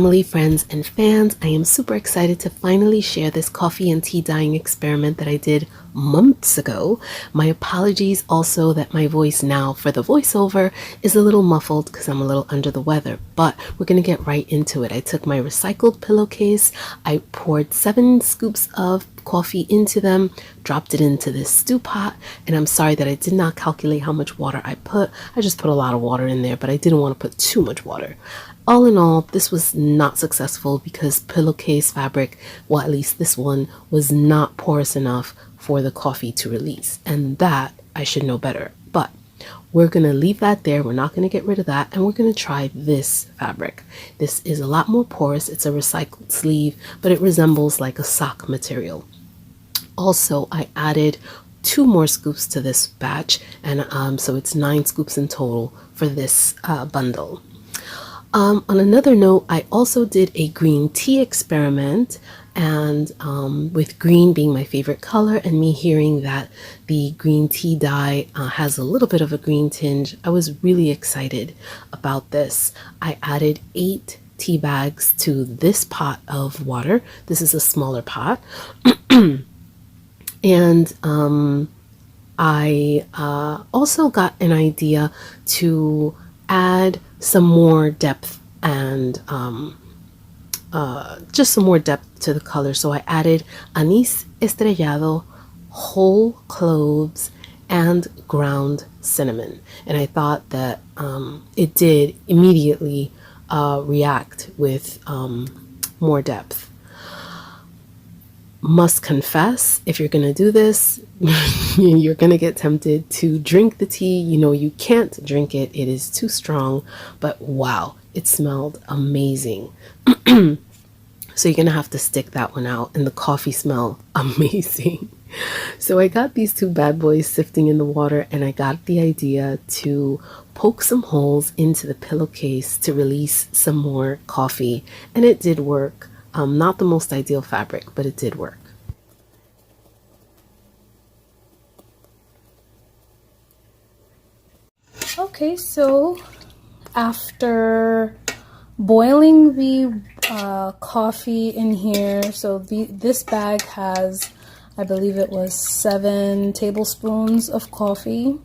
family, friends, and fans. I am super excited to finally share this coffee and tea dyeing experiment that I did months ago. My apologies also that my voice now for the voiceover is a little muffled because I'm a little under the weather, but we're going to get right into it. I took my recycled pillowcase, I poured 7 scoops of coffee into them, dropped it into this stew pot, and I'm sorry that I did not calculate how much water I put. I just put a lot of water in there, but I didn't want to put too much water. All in all, this was not successful because pillowcase fabric, well, at least this one, was not porous enough for the coffee to release, and that I should know better. But we're going to leave that there. We're not going to get rid of that, and we're going to try this fabric. This is a lot more porous. It's a recycled sleeve, but it resembles like a sock material. Also, I added 2 more scoops to this batch, and so it's 9 scoops in total for this bundle. On another note, I also did a green tea experiment, and with green being my favorite color and me hearing that the green tea dye has a little bit of a green tinge, I was really excited about this. I added 8 tea bags to this pot of water. This is a smaller pot. And I also got an idea to add some more depth and just some more depth to the color. So I added anise estrellado, whole cloves, and ground cinnamon. And I thought that it did immediately react with more depth. Must confess, if you're going to do this, you're going to get tempted to drink the tea. You know, you can't drink it. It is too strong, but wow, it smelled amazing. So you're going to have to stick that one out, and the coffee smelled amazing. So I got these 2 bad boys sifting in the water, and I got the idea to poke some holes into the pillowcase to release some more coffee, and it did work. Not the most ideal fabric, but it did work. Okay, so after boiling the coffee in here, so this bag has, I believe it was 7 tablespoons of coffee,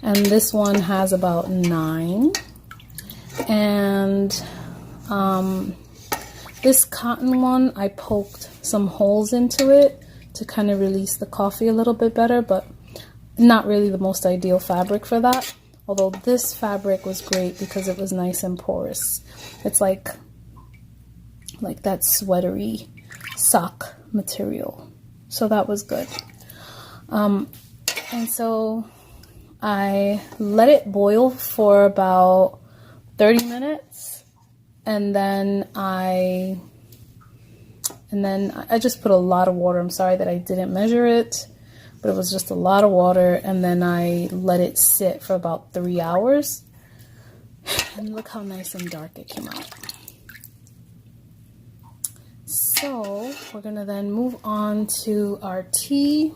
and this one has about 9. And this cotton one, I poked some holes into it to kind of release the coffee a little bit better, but not really the most ideal fabric for that. Although this fabric was great because it was nice and porous. It's like that sweatery sock material. So that was good. And so I let it boil for about 30 minutes. And then I just put a lot of water. I'm sorry that I didn't measure it, but it was just a lot of water. And then I let it sit for about 3 hours. And look how nice and dark it came out. So we're gonna then move on to our tea.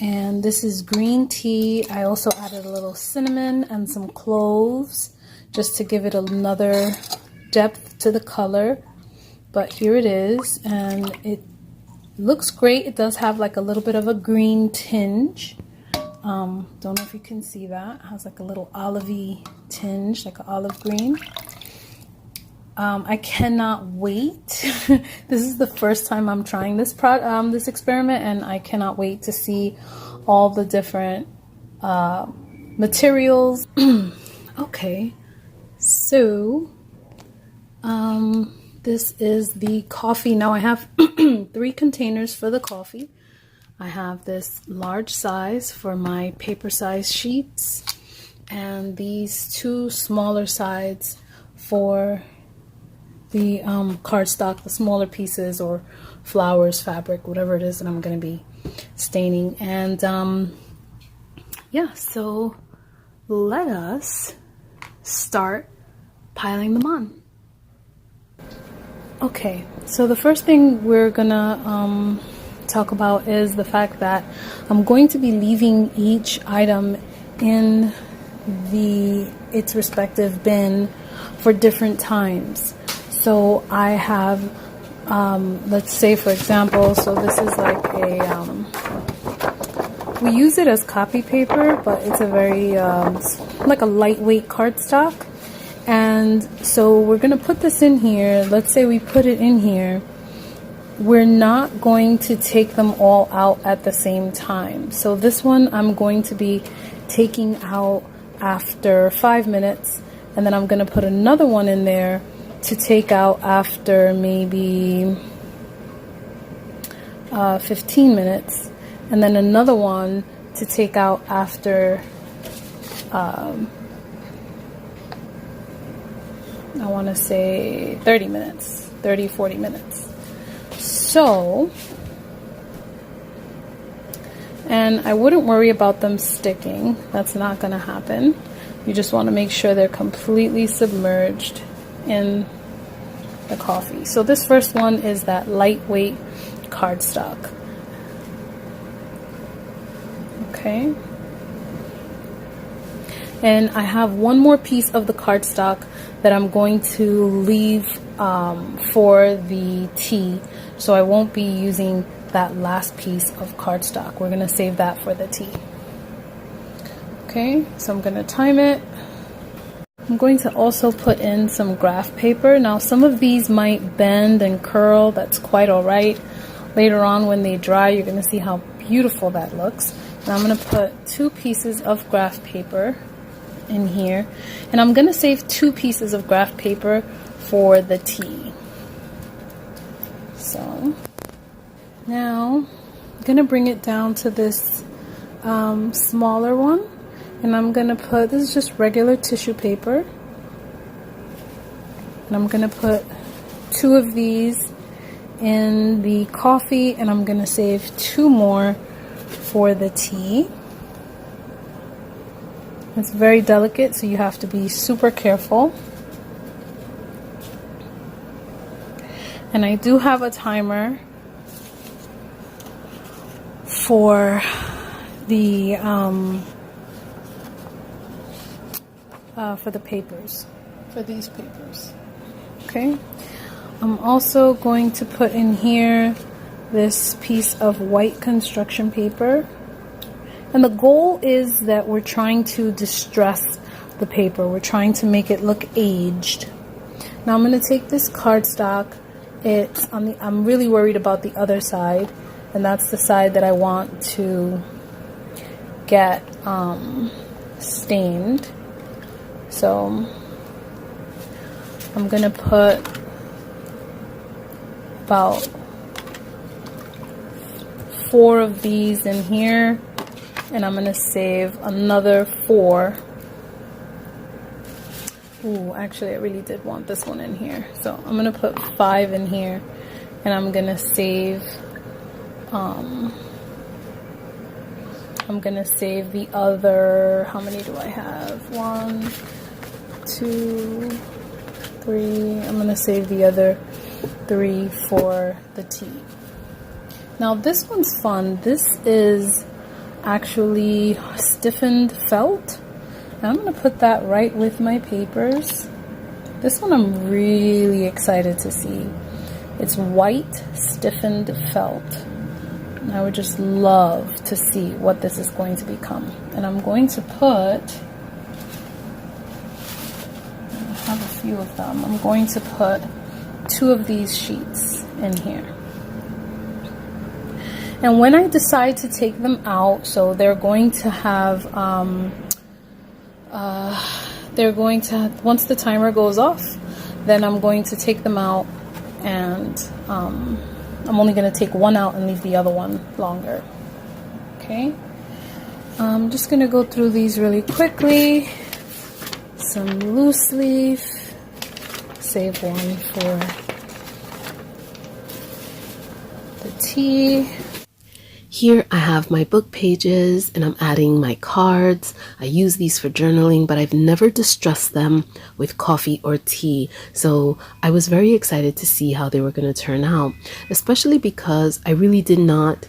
And this is green tea. I also added a little cinnamon and some cloves, just to give it another depth to the color. But here it is, and it looks great. It does have like a little bit of a green tinge. Don't know if you can see that. It has like a little olivey tinge, like an olive green. I cannot wait. This is the first time I'm trying this this experiment, and I cannot wait to see all the different materials. Okay. So, this is the coffee. Now I have 3 containers for the coffee. I have this large size for my paper size sheets, and these 2 smaller sides for the cardstock, the smaller pieces or flowers, fabric, whatever it is that I'm going to be staining. And yeah, so let us start piling them on. Okay, so the first thing we're gonna talk about is the fact that I'm going to be leaving each item in its respective bin for different times. So I have, let's say for example, so this is like a, we use it as copy paper, but it's a very, like a lightweight cardstock. And so we're going to put this in here. Let's say we put it in here. We're not going to take them all out at the same time. So this one I'm going to be taking out after 5 minutes, and then I'm going to put another one in there to take out after maybe 15 minutes, and then another one to take out after I want to say 30 minutes, 40 minutes. So, and I wouldn't worry about them sticking. That's not going to happen. You just want to make sure they're completely submerged in the coffee. So this first one is that lightweight cardstock. Okay. And I have one more piece of the cardstock that I'm going to leave for the tea. So I won't be using that last piece of cardstock. We're going to save that for the tea. Okay, so I'm going to time it. I'm going to also put in some graph paper. Now some of these might bend and curl. That's quite all right. Later on when they dry, you're going to see how beautiful that looks. And I'm going to put 2 pieces of graph paper in here, and I'm gonna save 2 pieces of graph paper for the tea. So now I'm gonna bring it down to this smaller one, and I'm gonna put, this is just regular tissue paper, and I'm gonna put 2 of these in the coffee, and I'm gonna save 2 more for the tea. It's very delicate, so you have to be super careful. And I do have a timer for the papers, for these papers. Okay. I'm also going to put in here this piece of white construction paper. And the goal is that we're trying to distress the paper. We're trying to make it look aged. Now I'm going to take this cardstock. It's on the, I'm really worried about the other side, and that's the side that I want to get stained. So I'm going to put about 4 of these in here. And I'm going to save another 4. Ooh, actually, I really did want this one in here. So I'm going to put 5 in here. And I'm going to save, I'm going to save the other, how many do I have? 1, 2, 3. I'm going to save the other 3 for the tea. Now this one's fun. This is actually stiffened felt, and I'm going to put that right with my papers. This one I'm really excited to see. It's white stiffened felt, and I would just love to see what this is going to become. And I'm going to put, I have a few of them, I'm going to put 2 of these sheets in here. And when I decide to take them out, so they're going to have, once the timer goes off, then I'm going to take them out, and I'm only going to take one out and leave the other one longer. Okay, I'm just going to go through these really quickly. Some loose leaf, save one for the tea. Here I have my book pages, and I'm adding my cards. I use these for journaling, but I've never distressed them with coffee or tea. So I was very excited to see how they were going to turn out, especially because I really did not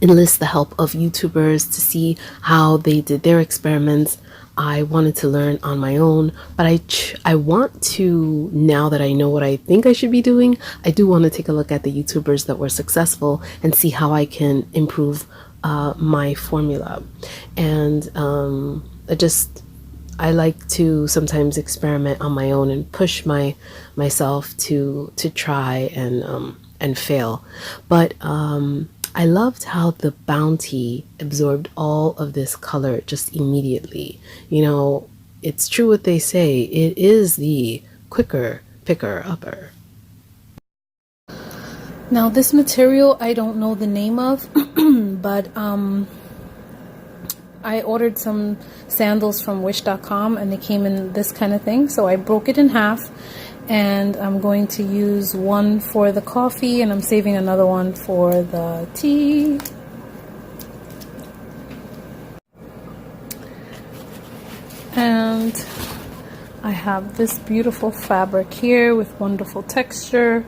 enlist the help of YouTubers to see how they did their experiments. I wanted to learn on my own, but I want to, now that I know what I think I should be doing, I do want to take a look at the YouTubers that were successful and see how I can improve my formula. And I like to sometimes experiment on my own and push myself to try and fail. But I loved how the Bounty absorbed all of this color just immediately. You know, it's true what they say, it is the quicker picker upper. Now this material I don't know the name of, but I ordered some sandals from wish.com and they came in this kind of thing. So I broke it in half, and I'm going to use one for the coffee and I'm saving another one for the tea. And I have this beautiful fabric here with wonderful texture.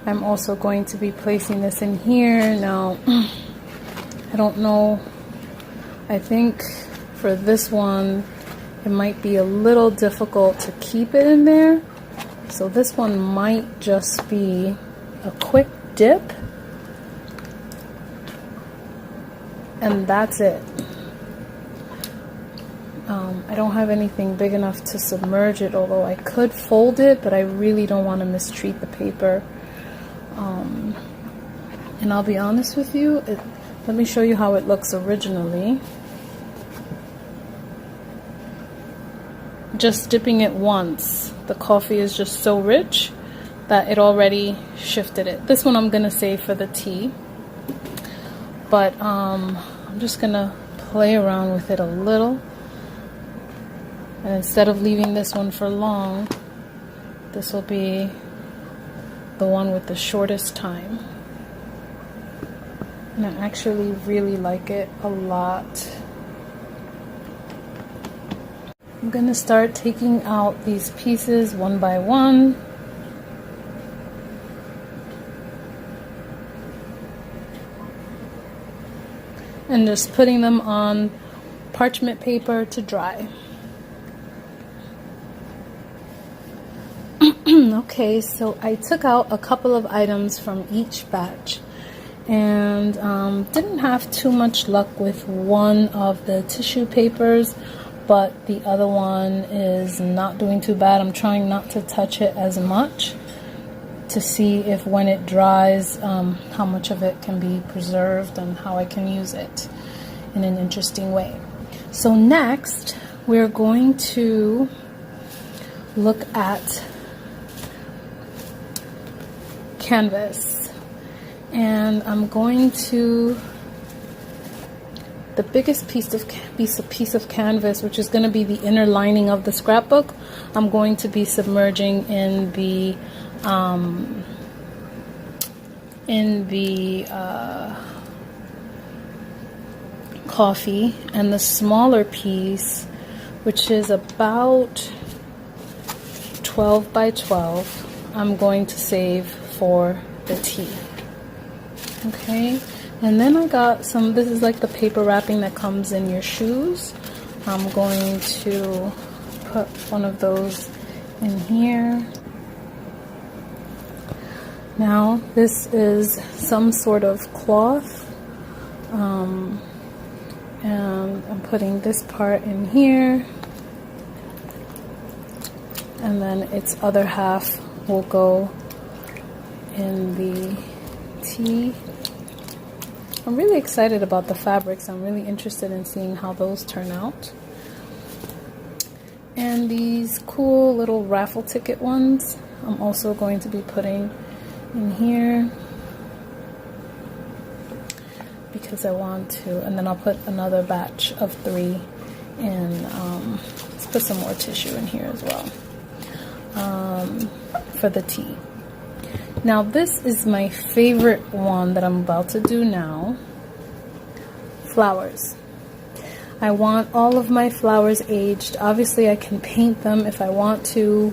I'm also going to be placing this in here. Now, I don't know, I think for this one, it might be a little difficult to keep it in there. So this one might just be a quick dip, and that's it. I don't have anything big enough to submerge it, although I could fold it, but I really don't want to mistreat the paper. And I'll be honest with you, let me show you how it looks originally. Just dipping it once, the coffee is just so rich that it already shifted it. This one I'm gonna save for the tea, but I'm just gonna play around with it a little. And instead of leaving this one for long, this will be the one with the shortest time. And I actually really like it a lot. I'm gonna start taking out these pieces one by one. And just putting them on parchment paper to dry. Okay, so I took out a couple of items from each batch and didn't have too much luck with one of the tissue papers, but the other one is not doing too bad. I'm trying not to touch it as much to see if when it dries, how much of it can be preserved and how I can use it in an interesting way. So next, we're going to look at canvas, and I'm going to, the biggest piece of canvas, which is going to be the inner lining of the scrapbook, I'm going to be submerging in the coffee, and the smaller piece, which is about 12 by 12, I'm going to save for the tea. Okay, and then I got some, this is like the paper wrapping that comes in your shoes. I'm going to put one of those in here. Now this is some sort of cloth, and I'm putting this part in here, and then its other half will go in the tea. I'm really excited about the fabrics. I'm really interested in seeing how those turn out. And these cool little raffle ticket ones, I'm also going to be putting in here because I want to, and then I'll put another batch of 3 in. Let's put some more tissue in here as well for the tea. Now this is my favorite one that I'm about to do now. Flowers. I want all of my flowers aged. Obviously I can paint them if I want to,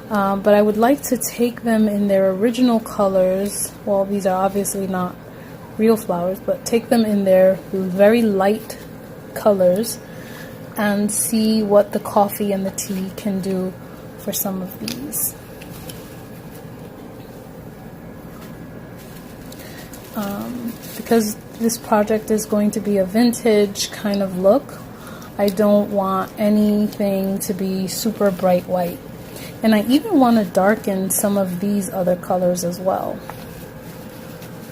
but I would like to take them in their original colors. Well, these are obviously not real flowers, but take them in their very light colors and see what the coffee and the tea can do for some of these. Because this project is going to be a vintage kind of look, I don't want anything to be super bright white. And I even want to darken some of these other colors as well.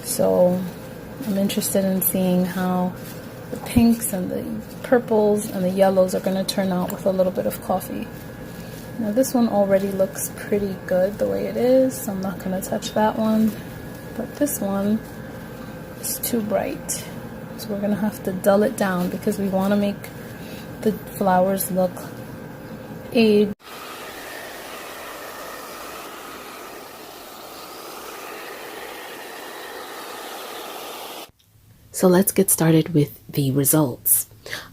So I'm interested in seeing how the pinks and the purples and the yellows are going to turn out with a little bit of coffee. Now this one already looks pretty good the way it is, so I'm not going to touch that one. But this one is too bright. So we're going to have to dull it down because we want to make the flowers look aged. So let's get started with the results.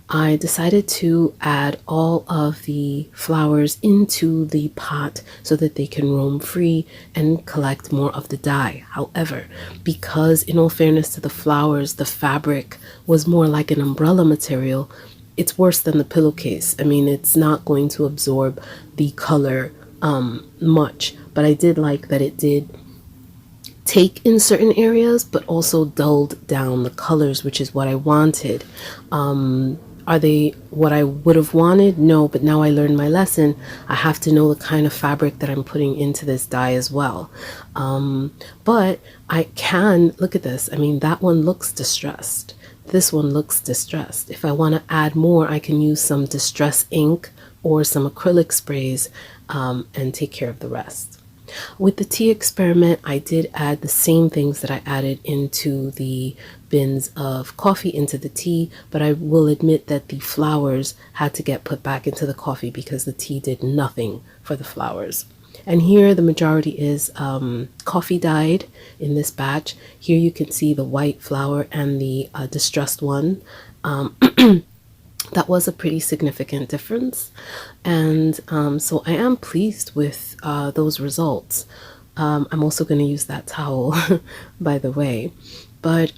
I decided to add all of the flowers into the pot so that they can roam free and collect more of the dye. However, because in all fairness to the flowers, the fabric was more like an umbrella material, it's worse than the pillowcase. I mean, it's not going to absorb the color much, but I did like that it did take in certain areas, but also dulled down the colors, which is what I wanted. Are they what I would have wanted? No, but now I learned my lesson. I have to know the kind of fabric that I'm putting into this dye as well. But I can, look at this. I mean, that one looks distressed. This one looks distressed. If I want to add more, I can use some distress ink or some acrylic sprays and take care of the rest. With the tea experiment, I did add the same things that I added into the bins of coffee into the tea, but I will admit that the flowers had to get put back into the coffee because the tea did nothing for the flowers. And here the majority is coffee dyed in this batch. Here you can see the white flower and the distressed one. That was a pretty significant difference, and so I am pleased with those results. I'm also going to use that towel by the way, but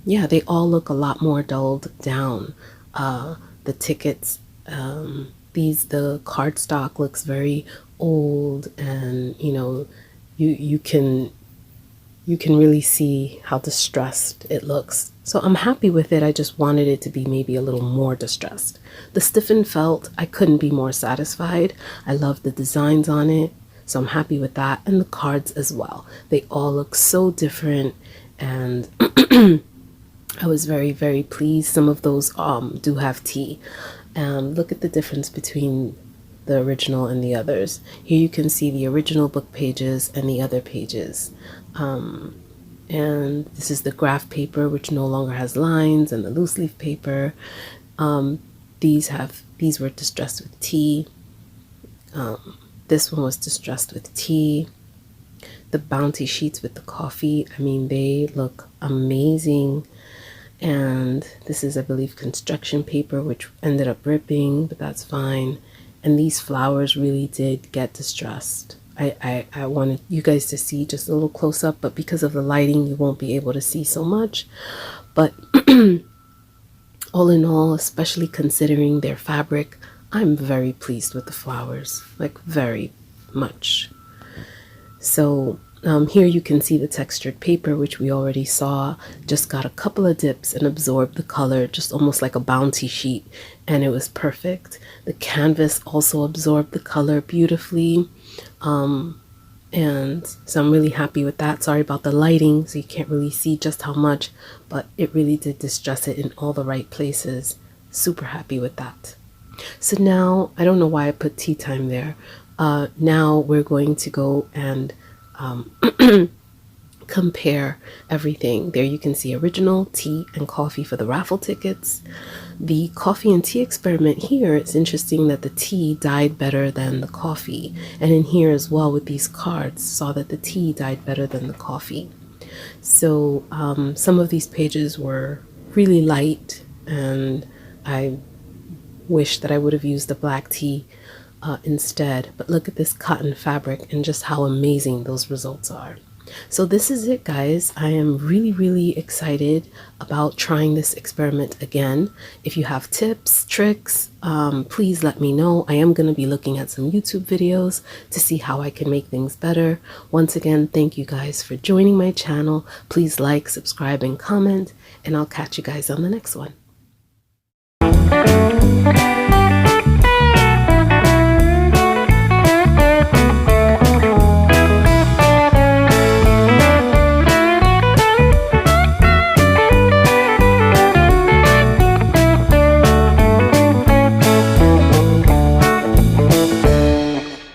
yeah, they all look a lot more dulled down. The tickets, the cardstock looks very old, and you know, you can really see how distressed it looks. So I'm happy with it. I just wanted it to be maybe a little more distressed. The stiffened felt, I couldn't be more satisfied. I love the designs on it, so I'm happy with that. And the cards as well. They all look so different, and I was very, very pleased. Some of those do have tea. Look at the difference between the original and the others. Here you can see the original book pages and the other pages. And this is the graph paper, which no longer has lines, and the loose leaf paper. These were distressed with tea. This one was distressed with tea. The bounty sheets with the coffee, I mean, they look amazing. And this is, I believe, construction paper, which ended up ripping, but that's fine. And these flowers really did get distressed. I wanted you guys to see just a little close up, but because of the lighting, you won't be able to see so much. But all in all, especially considering their fabric, I'm very pleased with the flowers, like very much. So here you can see the textured paper, which we already saw, just got a couple of dips and absorbed the color, just almost like a bounty sheet, and it was perfect. The canvas also absorbed the color beautifully. And so I'm really happy with that. Sorry about the lighting, so you can't really see just how much, but it really did distress it in all the right places. Super happy with that. So now, I don't know why I put tea time there. Now we're going to go and compare everything. There you can see original, tea, and coffee for the raffle tickets. The coffee and tea experiment here, it's interesting that the tea died better than the coffee. And in here as well with these cards, saw that the tea died better than the coffee. So some of these pages were really light, and I wish that I would have used the black tea instead. But look at this cotton fabric and just how amazing those results are. So this is it, guys. I am really excited about trying this experiment again. If you have tips, tricks, please let me know. I am going to be looking at some YouTube videos to see how I can make things better. Once again, thank you guys for joining my channel. Please like, subscribe, and comment, and I'll catch you guys on the next one.